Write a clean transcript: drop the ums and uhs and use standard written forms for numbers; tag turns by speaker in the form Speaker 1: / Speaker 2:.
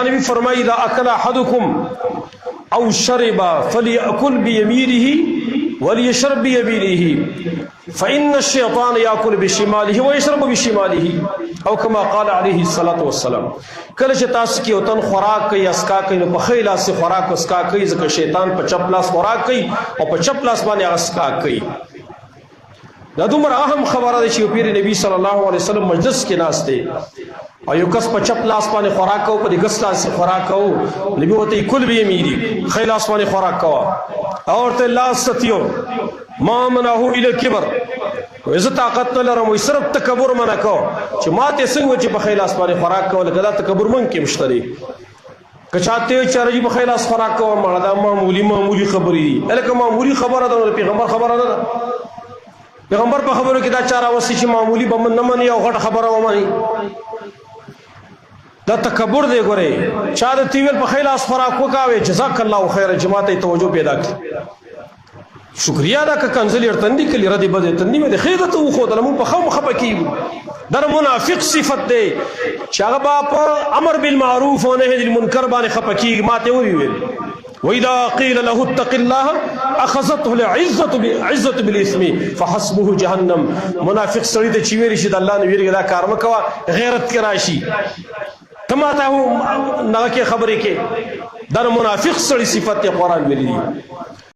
Speaker 1: اللہ نبی فرمائی اذا اکل احدکم او شرب فلیأکل بیمینہ ولیشرب بیمینہ فإن الشیطان یاکل بشمالہ ویشرب بشمالہ او کما قال علیہ الصلاة والسلام. کله چې تاسو کې وطن خوراک کوي اسکا کوي نو په ښي لاس سے خوراک اسکا کوي ځکه شیطان په چپ لاس خوراک کوي او په چپ لاس باندې اسکا کوي. دا دومره اهم خبره ده چې پیر نبی صلی الله علیه وسلم مجلس کې ناسته او یو کس په چپ لاس باندې خوراک کوي په ګس لاس سے خوراک کوي نبی وته کل به یمیری ښي لاس باندې خوراک کوي اور ته لاس ستیو ما منه الى الكبر وإذا طاقت لرم ويصرف تکبر منه کو چې ماته څنګه چې په ښي لاس باندې خوراک کوي لکه دا تکبر من کې مشتري کچاته چارجی په ښي لاس خوراک کوي مړه دا معمولی خبرې دي الکه معمولی خبره ده پیغمبر خبره نه ده پیغمبر په خبرو کې دا چاره وسی چې معمولی به نه مني او غټ خبره ومني دا تکبر دی. ګوره چا د تیویل په ښي لاس خوراک وکاوي جزاک الله خیر جماعت توجه پیدا کړي شکریہ دا که کنزلی ارتندی کلی ردی بده تندی میں دے خیدت او خود لمون پا خو مخبا کی در منافق صفت دے چاگا باپا امر بالمعروف و نهی المنکر بانی خبا کی ماتے ہوئی ویل وَإِذَا قِيلَ لَهُ اتَّقِ اللَّهَ أَخَذَتْهُ الْعِزَّةُ بِالْإِثْمِ فَحَسْبُهُ جَهَنَّمْ. منافق سڑی تے چیوے رشید اللہ نے ویرگی دا کارم کوا غیرت کراشی تماتا ہوں ناکے خبری کے در منافق سڑی صفت قرآن ویلی دی